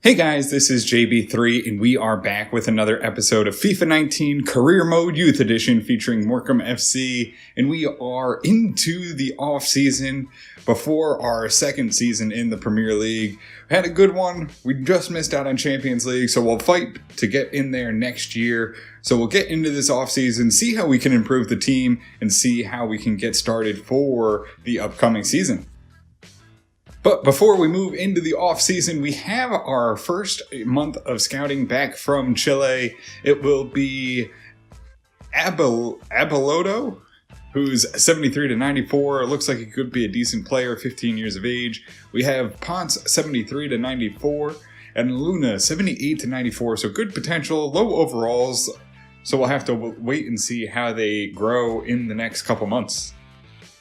Hey guys, this is JB3 and we are back with another episode of FIFA 19 Career Mode Youth Edition featuring Morecambe FC, and we are into the off season before our second season in the Premier League. We had a good one. We just missed out on Champions League, so we'll fight to get in there next year. So we'll get into this off season, see how we can improve the team, and see how we can get started for the upcoming season. But before we move into the off-season, we have our first month of scouting back from Chile. It will be Abelodo, who's 73 to 94. It looks like he could be a decent player, 15 years of age. We have Ponce, 73 to 94, and Luna, 78 to 94. So good potential, low overalls. So we'll have to wait and see how they grow in the next couple months.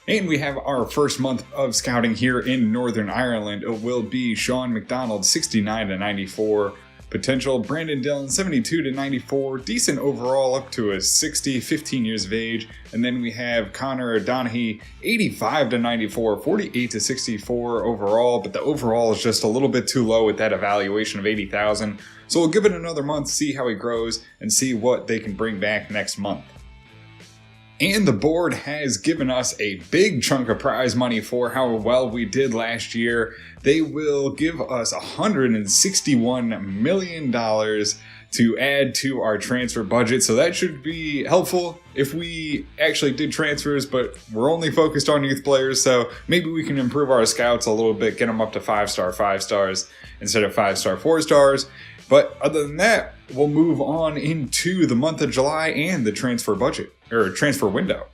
And we have our first month of scouting here in Northern Ireland. It will be Sean McDonald, 69 to 94. Potential, Brandon Dillon, 72 to 94. Decent overall, up to a 60, 15 years of age. And then we have Connor O'Donoghue, 85 to 94, 48 to 64 overall. But the overall is just a little bit too low with that evaluation of 80,000. So we'll give it another month, see how he grows, and see what they can bring back next month. And the board has given us a big chunk of prize money for how well we did last year. They will give us $161 million to add to our transfer budget. So that should be helpful if we actually did transfers, but we're only focused on youth players. So maybe we can improve our scouts a little bit, get them up to 5-star 5 stars instead of 5-star 4 stars. But other than that, we'll move on into the month of July and the transfer budget, or transfer window.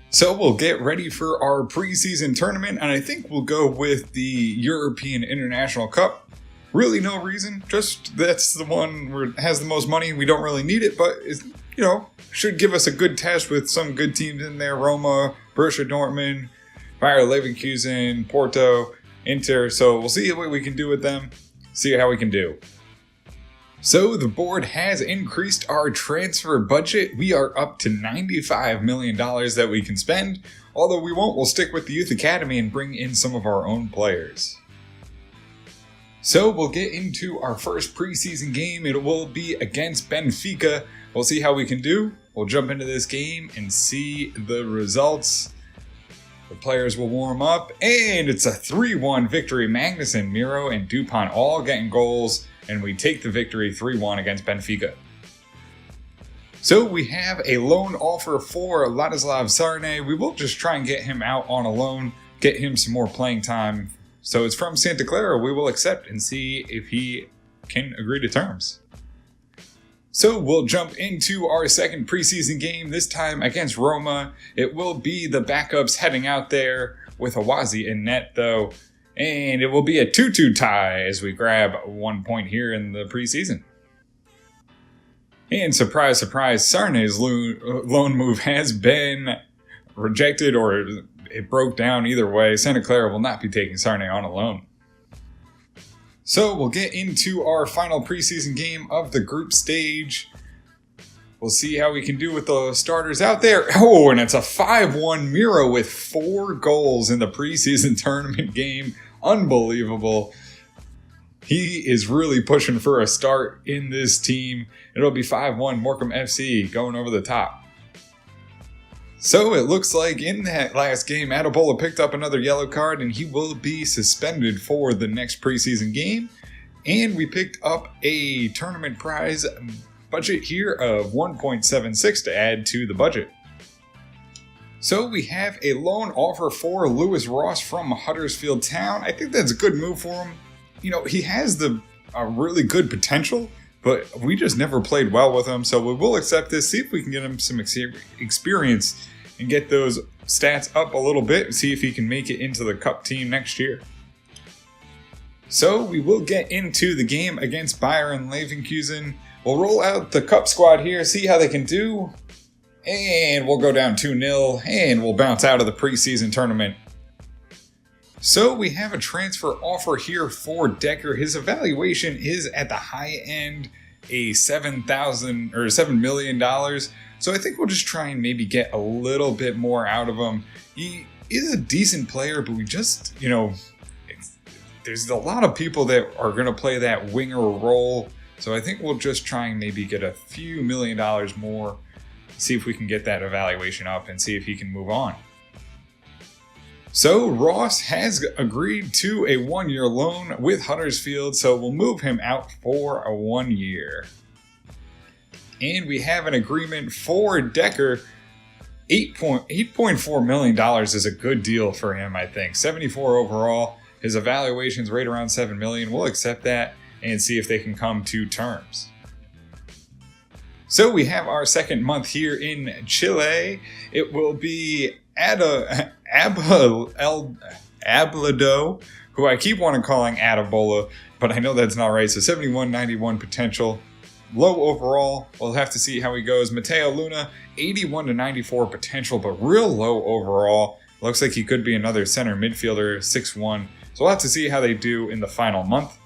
So we'll get ready for our preseason tournament, and I think we'll go with the European International Cup. Really no reason, just that's the one where it has the most money. We don't really need it, but it's, should give us a good test with some good teams in there. Roma, Borussia Dortmund, Bayer Leverkusen, Porto, Inter. So we'll see what we can do with them. See how we can do. So the board has increased our transfer budget. We are up to $95 million that we can spend. Although we won't, we'll stick with the Youth Academy and bring in some of our own players. So we'll get into our first preseason game. It will be against Benfica. We'll see how we can do. We'll jump into this game and see the results. The players will warm up, and it's a 3-1 victory. Magnuson, Miro, and Dupont all getting goals, and we take the victory 3-1 against Benfica. So we have a loan offer for Ladislav Sarne. We will just try and get him out on a loan, get him some more playing time. So it's from Santa Clara. We will accept and see if he can agree to terms. So we'll jump into our second preseason game, this time against Roma. It will be the backups heading out there with Awazi in net, though. And it will be a 2-2 tie as we grab 1 point here in the preseason. And surprise, surprise, Sarne's loan move has been rejected, or it broke down either way. Santa Clara will not be taking Sarne on a loan. So we'll get into our final preseason game of the group stage. We'll see how we can do with the starters out there. Oh, and it's a 5-1 Miro with 4 goals in the preseason tournament game. Unbelievable. He is really pushing for a start in this team. It'll be 5-1 Morecambe FC going over the top. So it looks like in that last game, Adebola picked up another yellow card and he will be suspended for the next preseason game. And we picked up a tournament prize budget here of 1.76 to add to the budget. So we have a loan offer for Lewis Ross from Huddersfield Town. I think that's a good move for him. He has a really good potential, but we just never played well with him. So we will accept this, see if we can get him some experience and get those stats up a little bit, see if he can make it into the cup team next year. So we will get into the game against Bayer Leverkusen. We'll roll out the cup squad here, see how they can do. And we'll go down 2-0 and we'll bounce out of the preseason tournament. So we have a transfer offer here for Decker. His evaluation is at the high end, a $7 million. So I think we'll just try and maybe get a little bit more out of him. He is a decent player, but we just, there's a lot of people that are going to play that winger role. So I think we'll just try and maybe get a few $1 million more, see if we can get that evaluation up and see if he can move on. So Ross has agreed to a 1-year loan with Huddersfield, so we'll move him out for a 1 year. And we have an agreement for Decker. $8.4 million is a good deal for him, I think. 74 overall. His evaluation's right around $7 million. We'll accept that and see if they can come to terms. So we have our second month here in Chile. It will be Ablado, who I keep wanting calling Adabola, but I know that's not right. So 71-91 potential. Low overall. We'll have to see how he goes. Mateo Luna, 81-94 potential, but real low overall. Looks like he could be another center midfielder, 6'1". So we'll have to see how they do in the final month.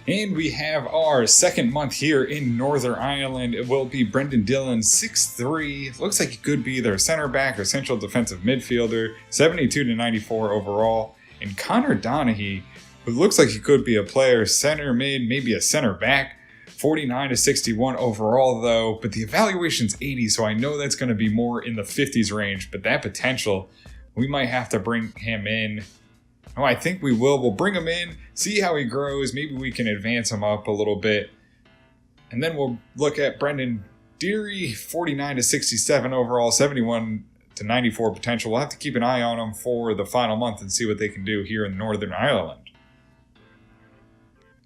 And we have our second month here in Northern Ireland. It will be Brendan Dillon, 6'3". Looks like he could be their center back or central defensive midfielder, 72-94 overall. And Connor Donaghy, who looks like he could be a player, center mid, maybe a center back, 49-61 overall though, but the evaluation's 80, so I know that's going to be more in the 50s range, but that potential, we might have to bring him in. Oh, I think we will. We'll bring him in, see how he grows, maybe we can advance him up a little bit. And then we'll look at Brendan Deary, 49-67 overall, 71-94 potential. We'll have to keep an eye on him for the final month and see what they can do here in Northern Ireland.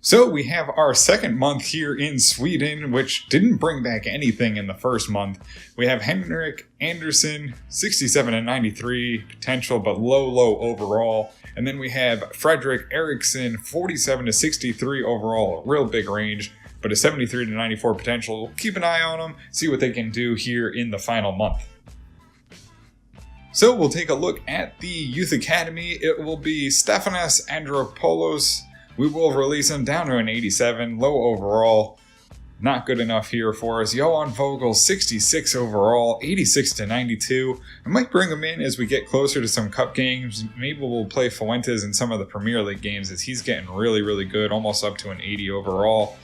So we have our second month here in Sweden, which didn't bring back anything in the first month. We have Henrik Andersson, 67-93 potential, but low overall. And then we have Frederick Eriksson, 47-63 overall, a real big range, but a 73-94 potential. We'll keep an eye on them, see what they can do here in the final month. So we'll take a look at the Youth Academy. It will be Stefanos Andropoulos. We will release him down to an 87, low overall. Not good enough here for us. Johan Vogel, 66 overall, 86-92. I might bring him in as we get closer to some cup games. Maybe we'll play Fuentes in some of the Premier League games as he's getting really good, almost up to an 80 overall.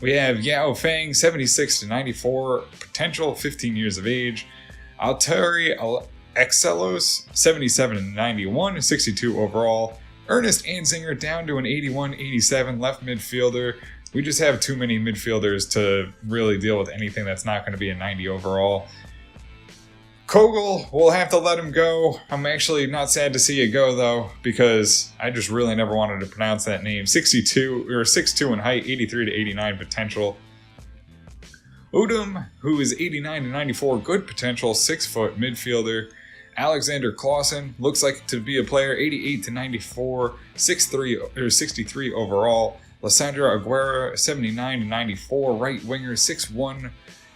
We have Yao Feng, 76-94, potential, 15 years of age. Alteri Excelos, 77-91, 62 overall. Ernest Anzinger down to an 81-87 left midfielder. We just have too many midfielders to really deal with anything that's not going to be a 90 overall. Kogel, we'll have to let him go. I'm actually not sad to see it go, though, because I just really never wanted to pronounce that name. 6'2" in height, 83-89 potential. Udum, who is 89-94, good potential, 6-foot midfielder. Alexander Clausen looks like to be a player, 88-94, 63 overall. Lissandra Aguera, 79-94, right winger, 61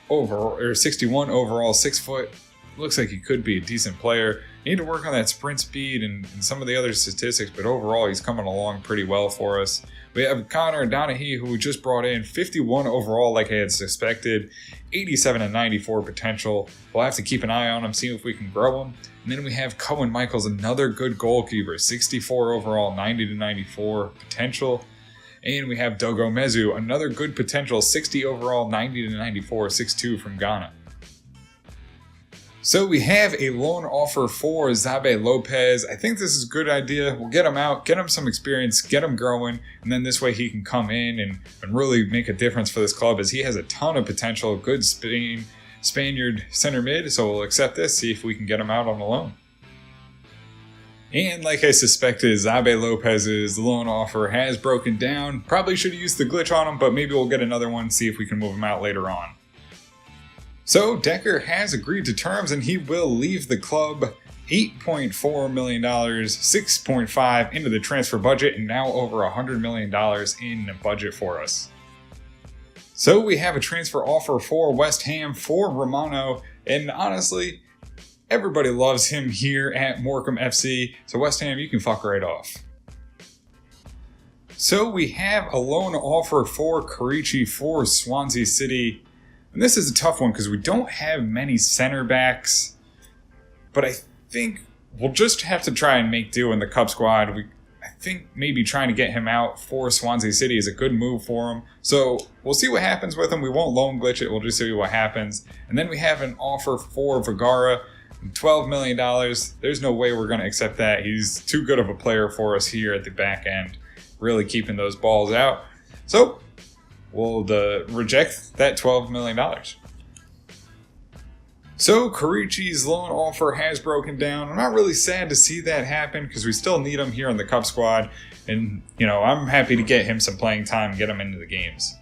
overall, 6 foot. Looks like he could be a decent player. Need to work on that sprint speed and some of the other statistics, but overall he's coming along pretty well for us. We have Connor Donaghy, who we just brought in, 51 overall like I had suspected, 87-94 potential. We'll have to keep an eye on him, see if we can grow him. And then we have Cohen Michaels, another good goalkeeper, 64 overall, 90-94 potential. And we have Dogo Mezu, another good potential, 60 overall, 90-94, 6'2" from Ghana. So we have a loan offer for Zabe Lopez. I think this is a good idea. We'll get him out, get him some experience, get him growing, and then this way he can come in and really make a difference for this club as he has a ton of potential, good Spaniard center mid, so we'll accept this, see if we can get him out on a loan. And like I suspected, Zabe Lopez's loan offer has broken down. Probably should have used the glitch on him, but maybe we'll get another one, see if we can move him out later on. So Decker has agreed to terms and he will leave the club. $8.4 million, 6.5 into the transfer budget, and now over $100 million in the budget for us. So we have a transfer offer for West Ham for Romano, and honestly, everybody loves him here at Morecambe FC, so West Ham, you can fuck right off. So we have a loan offer for Karichi for Swansea City. And this is a tough one because we don't have many center backs, but I think we'll just have to try and make do in the Cup squad. I think maybe trying to get him out for Swansea City is a good move for him. So we'll see what happens with him. We won't loan glitch it. We'll just see what happens. And then we have an offer for Vergara, $12 million. There's no way we're going to accept that. He's too good of a player for us here at the back end, really keeping those balls out. So we'll reject that $12 million. So Karichi's loan offer has broken down. I'm not really sad to see that happen because we still need him here in the Cup squad. And, I'm happy to get him some playing time and get him into the games.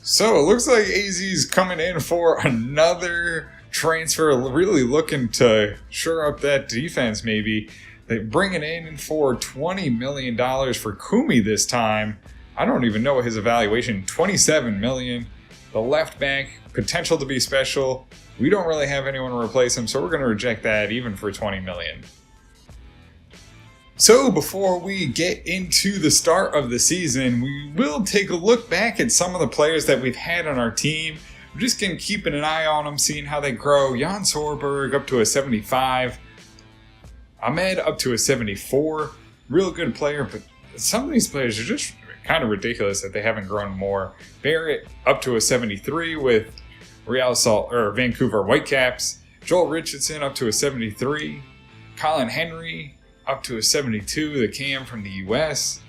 So it looks like AZ's coming in for another transfer, really looking to shore up that defense maybe. They bring it in for $20 million for Kumi this time. I don't even know his evaluation, $27 million. The left back, potential to be special. We don't really have anyone to replace him, so we're going to reject that even for $20 million. So before we get into the start of the season, we will take a look back at some of the players that we've had on our team. We're just going to keep an eye on them, seeing how they grow. Jan Sorberg up to a 75. Ahmed up to a 74. Real good player, but some of these players are just kind of ridiculous that they haven't grown more. Barrett up to a 73 with Vancouver Whitecaps. Joel Richardson up to a 73. Colin Henry up to a 72, the cam from the US.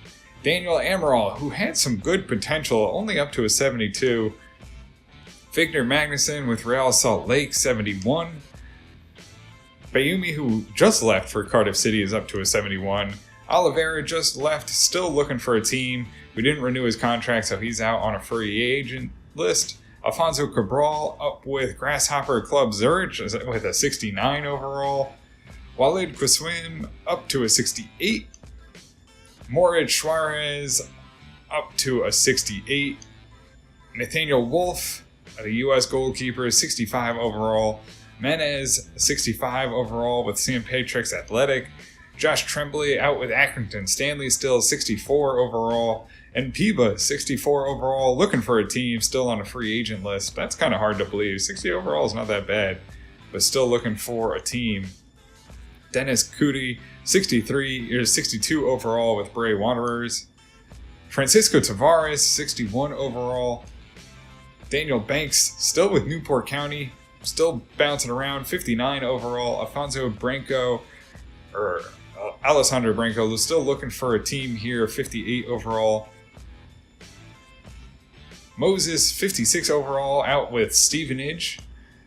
Daniel Amaral, who had some good potential, only up to a 72. Victor Magnuson with Real Salt Lake, 71. Bayumi, who just left for Cardiff City, is up to a 71. Oliveira just left, still looking for a team. We didn't renew his contract, so he's out on a free agent list. Alfonso Cabral up with Grasshopper Club Zurich with a 69 overall. Walid Quiswim up to a 68. Moritz Suarez up to a 68. Nathaniel Wolf, the U.S. goalkeeper, 65 overall. Menez, 65 overall with St. Patrick's Athletic. Josh Tremblay out with Accrington Stanley, still 64 overall. And Piba, 64 overall, looking for a team, still on a free agent list. That's kind of hard to believe. 60 overall is not that bad, but still looking for a team. Dennis Cudi, 62 overall with Bray Wanderers. Francisco Tavares, 61 overall. Daniel Banks, still with Newport County, still bouncing around, 59 overall. Alessandro Branco is still looking for a team here, 58 overall. Moses, 56 overall, out with Stevenage.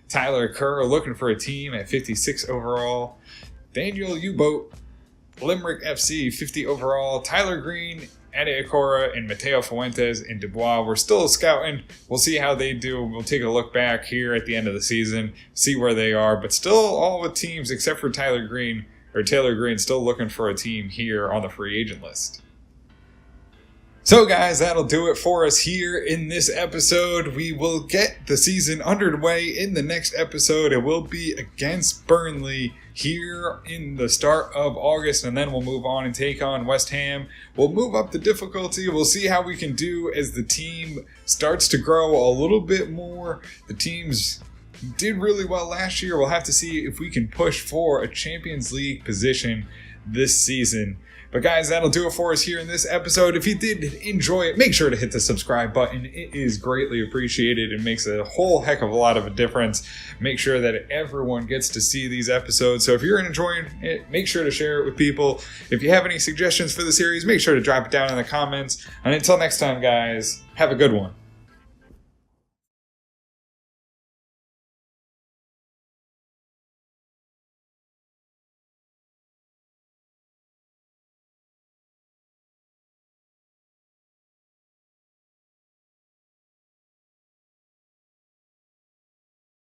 Tyler Kerr looking for a team at 56 overall. Daniel U-Boat, Limerick FC, 50 overall. Tyler Green, Ade Akora, and Mateo Fuentes in Dubois. We're still scouting. We'll see how they do. We'll take a look back here at the end of the season, see where they are. But still all with teams except for Taylor Green, still looking for a team here on the free agent list. So guys, that'll do it for us here in this episode. We will get the season underway in the next episode. It will be against Burnley here in the start of August, and then we'll move on and take on West Ham. We'll move up the difficulty. We'll see how we can do as the team starts to grow a little bit more. The teams did really well last year. We'll have to see if we can push for a Champions League position this season. But guys, that'll do it for us here in this episode. If you did enjoy it, make sure to hit the subscribe button. It is greatly appreciated. It makes a whole heck of a lot of a difference. Make sure that everyone gets to see these episodes. So if you're enjoying it, make sure to share it with people. If you have any suggestions for the series, make sure to drop it down in the comments. And until next time, guys, have a good one.